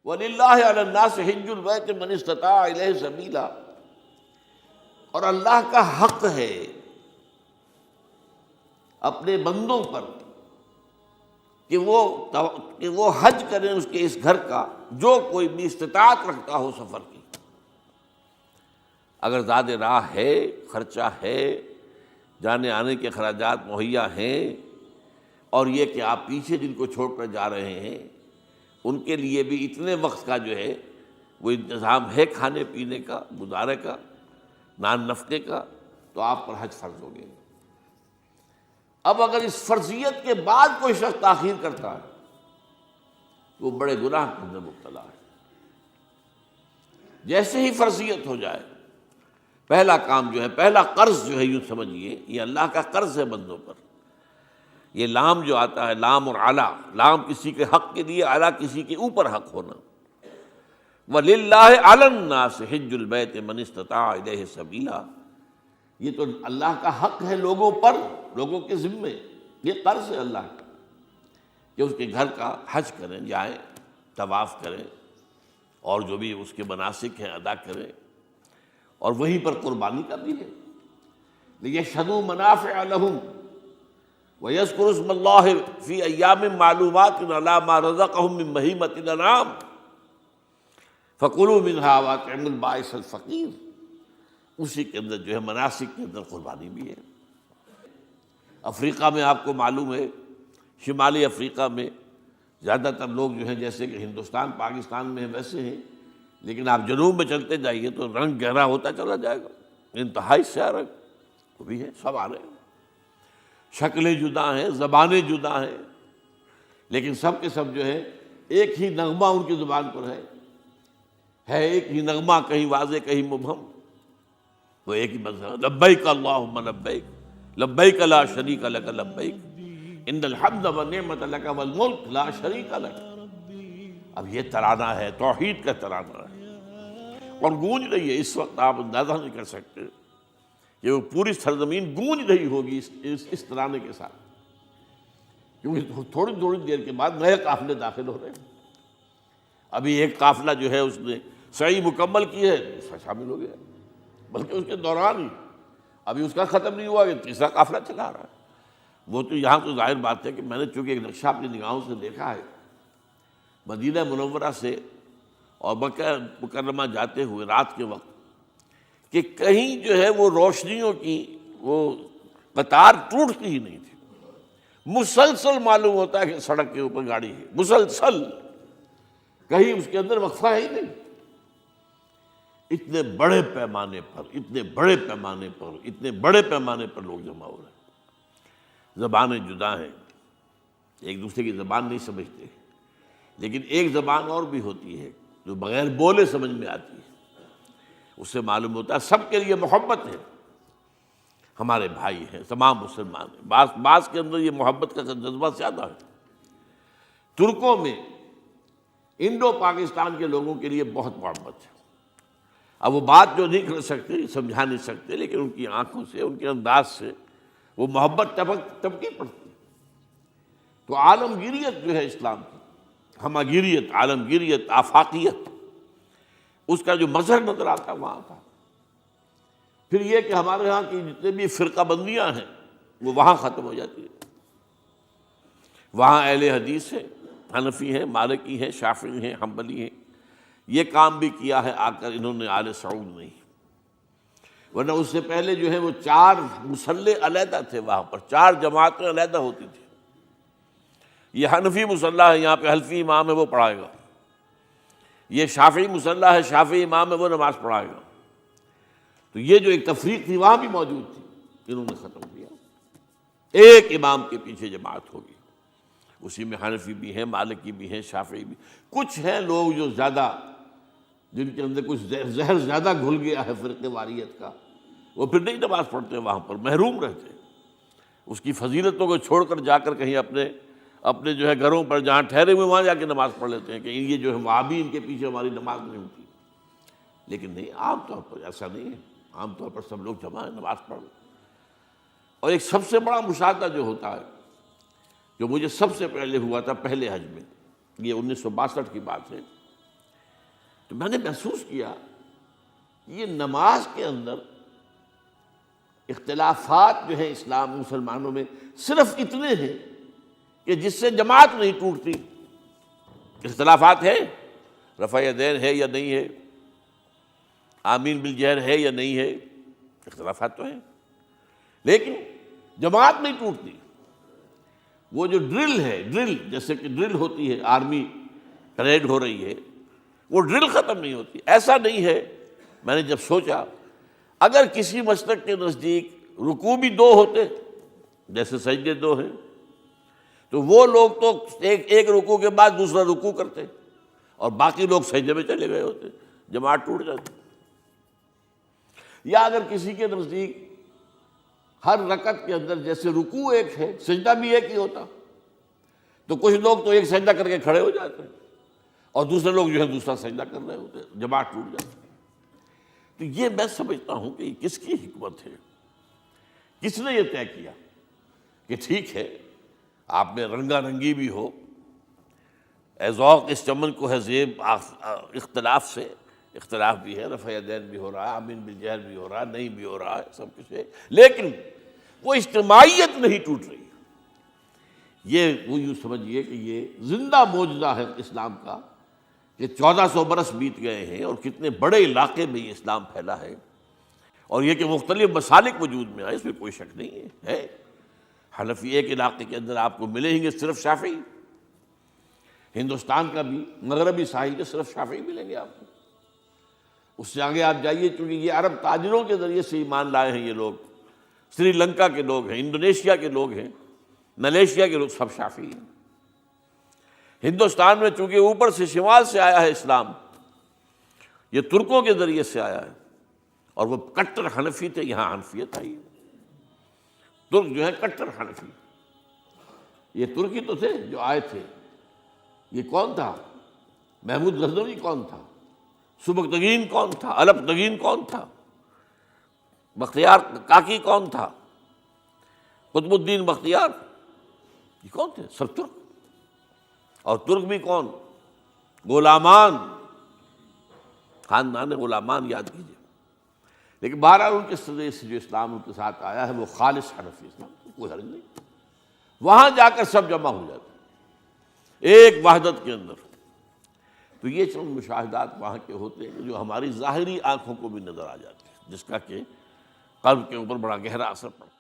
وَلِلَّهِ عَلَى النَّاسِ حِجُّ الْبَيْتِ مَنِ اسْتَطَاعَ إِلَيْهِ سَبِيلًا، اور اللہ کا حق ہے اپنے بندوں پر کہ وہ حج کریں اس کے اس گھر کا، جو کوئی بھی استطاعت رکھتا ہو سفر کی۔ اگر زاد راہ ہے، خرچہ ہے، جانے آنے کے اخراجات مہیا ہیں، اور یہ کہ آپ پیچھے جن کو چھوڑ کر جا رہے ہیں ان کے لیے بھی اتنے وقت کا جو ہے وہ انتظام ہے، کھانے پینے کا، گزارے کا، نان نفقے کا، تو آپ پر حج فرض ہو گئے۔ اب اگر اس فرضیت کے بعد کوئی شخص تاخیر کرتا ہے تو وہ بڑے گناہ کے اندر مبتلا ہے۔ جیسے ہی فرضیت ہو جائے، پہلا کام جو ہے، پہلا قرض جو ہے، یوں سمجھیے یہ اللہ کا قرض ہے بندوں پر۔ یہ لام جو آتا ہے، لام اور اعلیٰ، لام کسی کے حق کے لیے، اعلیٰ کسی کے اوپر حق ہونا۔ وَلِلَّهِ عَلَى النَّاسِ حِجُّ الْبَيْتِ مَنِ اسْتَطَاعَ إِلَيْهِ سَبِيلًا، یہ تو اللہ کا حق ہے لوگوں پر، لوگوں کے ذمے، یہ قرض ہے اللہ کا کہ اس کے گھر کا حج کریں، جائیں، طواف کریں، اور جو بھی اس کے مناسک ہیں ادا کریں، اور وہیں پر قربانی کا بھی ہے۔ لِيَشْهَدُوا مَنَافِعَ لَهُمْ وَيَذْكُرُوا اسْمَ اللَّهِ فِي أَيَّامٍ مَّعْلُومَاتٍ عَلَىٰ مَا رَزَقَهُم مِّن بَهِيمَةِ الْأَنْعَامِ فَكُلُوا مِنْهَا وَأَطْعِمُوا الْبَائِسَ الْفَقِيرَ، اسی کے اندر جو ہے مناسک کے اندر قربانی بھی ہے۔ افریقہ میں آپ کو معلوم ہے، شمالی افریقہ میں زیادہ تر لوگ جو ہیں جیسے کہ ہندوستان پاکستان میں ویسے ہیں، لیکن آپ جنوب میں چلتے جائیے تو رنگ گہرا ہوتا چلا جائے گا، انتہائی سیاہ رنگ وہ بھی ہے، سب آ رہے ہیں، شکلیں جدا ہیں، زبانیں جدا ہیں، لیکن سب کے سب جو ہے ایک ہی نغمہ ان کی زبان پر ہے ایک ہی نغمہ، کہیں واضح کہیں مبہم، وہ ایک ہی مذہب، لبیک اللہم لبیک، لبیک لا شریک لک لبیک، ان الحمد والنعمت لک والملک لا شریک لک۔ اب یہ ترانہ ہے، توحید کا ترانہ ہے، اور گونج رہی ہے اس وقت، آپ اندازہ نہیں کر سکتے کہ وہ پوری سرزمین گونج رہی ہوگی اس ترانے کے ساتھ، کیونکہ تھوڑی تھوڑی دیر کے بعد نئے قافلے داخل ہو رہے ہیں۔ ابھی ایک قافلہ جو ہے اس نے سعی مکمل کی ہے، اس کا شامل ہو گیا، بلکہ اس کے دوران ہی ابھی اس کا ختم نہیں ہوا کہ تیسرا قافلہ چلا رہا ہے۔ وہ تو یہاں تو ظاہر بات ہے کہ میں نے چونکہ ایک نقشہ اپنی نگاہوں سے دیکھا ہے، مدینہ منورہ سے اور مکہ مکرمہ جاتے ہوئے رات کے وقت، کہ کہیں جو ہے وہ روشنیوں کی وہ قطار ٹوٹتی ہی نہیں تھی، مسلسل معلوم ہوتا ہے کہ سڑک کے اوپر گاڑی ہے، مسلسل، کہیں اس کے اندر وقفہ ہے ہی نہیں۔ اتنے بڑے پیمانے پر، اتنے بڑے پیمانے پر، اتنے بڑے پیمانے پر لوگ جمع ہو رہے ہیں۔ زبانیں جدا ہیں، ایک دوسرے کی زبان نہیں سمجھتے، لیکن ایک زبان اور بھی ہوتی ہے جو بغیر بولے سمجھ میں آتی ہے، اس سے معلوم ہوتا ہے سب کے لیے محبت ہے، ہمارے بھائی ہیں، تمام مسلمان ہیں۔ بعض کے اندر یہ محبت کا جذبہ زیادہ ہے۔ ترکوں میں انڈو پاکستان کے لوگوں کے لیے بہت محبت ہے۔ اب وہ بات جو نہیں کر سکتے، سمجھا نہیں سکتے، لیکن ان کی آنکھوں سے، ان کے انداز سے وہ محبت ٹپکی پڑتی ہے۔ تو عالمگیریت جو ہے اسلام کی، ہمگیریت، عالمگیریت، آفاقیت، اس کا جو مظہر نظر آتا ہے وہاں کا۔ پھر یہ کہ ہمارے ہاں کی جتنے بھی فرقہ بندیاں ہیں وہ وہاں ختم ہو جاتی ہیں۔ وہاں اہل حدیث ہیں، حنفی ہیں، مالکی ہیں، شافعی ہیں، حنبلی ہیں۔ یہ کام بھی کیا ہے آ کر انہوں نے آل سعود نہیں، ورنہ اس سے پہلے جو ہے وہ 4 مصلے علیحدہ تھے، وہاں پر 4 جماعتیں علیحدہ ہوتی تھی۔ یہ حنفی مصلی ہے، یہاں پہ حنفی امام ہے وہ پڑھائے گا، یہ شافعی مصلی ہے، شافعی امام ہے وہ نماز پڑھائے گا۔ تو یہ جو ایک تفریق تھی وہاں بھی موجود تھی، انہوں نے ختم کیا، ایک امام کے پیچھے جماعت ہوگی، اسی میں حنفی بھی ہیں، مالکی بھی ہیں، شافعی بھی۔ کچھ ہیں لوگ جو زیادہ، جن کے اندر کچھ زہر زیادہ گھل گیا ہے فرقے واریت کا، وہ پھر نہیں نماز پڑھتے، وہاں پر محروم رہتے، اس کی فضیلتوں کو چھوڑ کر جا کر کہیں اپنے جو ہے گھروں پر جہاں ٹھہرے ہوئے وہاں جا کے نماز پڑھ لیتے ہیں کہ یہ جو ہے وہابی، ان کے پیچھے ہماری نماز نہیں ہوتی۔ لیکن نہیں، عام طور پر ایسا نہیں ہے، عام طور پر سب لوگ جمع ہیں، نماز پڑھ۔ اور ایک سب سے بڑا مشاہدہ جو ہوتا ہے، جو مجھے سب سے پہلے ہوا تھا پہلے حج میں، یہ 1962 کی بات ہے، تو میں نے محسوس کیا کہ یہ نماز کے اندر اختلافات جو ہیں اسلام مسلمانوں میں صرف اتنے ہیں کہ جس سے جماعت نہیں ٹوٹتی. اختلافات ہیں، رفع یدین ہے یا نہیں ہے، آمین بالجہر ہے یا نہیں ہے، اختلافات تو ہیں، لیکن جماعت نہیں ٹوٹتی. وہ جو ڈرل ہے، ڈرل جیسے کہ ڈرل ہوتی ہے، آرمی پریڈ ہو رہی ہے، وہ ڈرل ختم نہیں ہوتی. ایسا نہیں ہے. میں نے جب سوچا اگر کسی مسلک کے نزدیک رکوع بھی دو ہوتے جیسے سجدے دو ہیں، تو وہ لوگ تو ایک رکوع کے بعد دوسرا رکوع کرتے اور باقی لوگ سجدے میں چلے گئے ہوتے، جماعت ٹوٹ جاتی. یا اگر کسی کے نزدیک ہر رکعت کے اندر جیسے رکوع ایک ہے سجدہ بھی ایک ہی ہوتا، تو کچھ لوگ تو ایک سجدہ کر کے کھڑے ہو جاتے ہیں اور دوسرے لوگ جو ہے دوسرا سجدہ کر رہے ہوتے، جماعت ٹوٹ جاتی. تو یہ میں سمجھتا ہوں کہ یہ کس کی حکمت ہے، کس نے یہ طے کیا کہ ٹھیک ہے آپ میں رنگا رنگی بھی ہو، اے ذوق اس چمن کو ہے زیب، اختلاف سے اختلاف بھی ہے، رفع یدین بھی ہو رہا ہے، آمین بالجہر بھی ہو رہا ہے، نہیں بھی ہو رہا ہے، سب کچھ ہے، لیکن وہ اجتماعیت نہیں ٹوٹ رہی. یہ وہ یوں سمجھیے کہ یہ زندہ معجزہ ہے اسلام کا کہ 1400 برس بیت گئے ہیں اور کتنے بڑے علاقے میں یہ اسلام پھیلا ہے. اور یہ کہ مختلف مسالک وجود میں آئے، اس میں کوئی شک نہیں ہے. حنفی ایک علاقے کے اندر آپ کو ملیں گے صرف شافعی، ہندوستان کا بھی مغربی ساحل کے صرف شافعی ملیں گے آپ کو. اس سے آگے آپ جائیے، چونکہ یہ عرب تاجروں کے ذریعے سے ایمان لائے ہیں، یہ لوگ سری لنکا کے لوگ ہیں، انڈونیشیا کے لوگ ہیں، ملیشیا کے لوگ، سب شافعی ہیں. ہندوستان میں چونکہ اوپر سے شمال سے آیا ہے اسلام، یہ ترکوں کے ذریعے سے آیا ہے اور وہ کٹر حنفی تھے، یہاں حنفیت آئی ہے. ترک جو ہے کٹر حنفی، یہ ترکی تو تھے جو آئے تھے. یہ کون تھا؟ محمود غزنوی کون تھا؟ سبکتگین کون تھا؟ الپتگین کون تھا؟ بختیار کاکی کون تھا؟ قطب الدین بختیار، یہ کون تھے؟ سب ترک. اور ترک بھی کون؟ غلامان، خاندان غلامان یاد کیجیے. لیکن بہرحال ان کے ذریعے سے جو اسلام ان کے ساتھ آیا ہے وہ خالص حنفی اسلام، کوئی حرج نہیں. وہاں جا کر سب جمع ہو جاتے ایک وحدت کے اندر. تو یہ چند مشاہدات وہاں کے ہوتے ہیں جو ہماری ظاہری آنکھوں کو بھی نظر آ جاتے ہیں، جس کا کہ قلب کے اوپر بڑا گہرا اثر پڑتا ہے.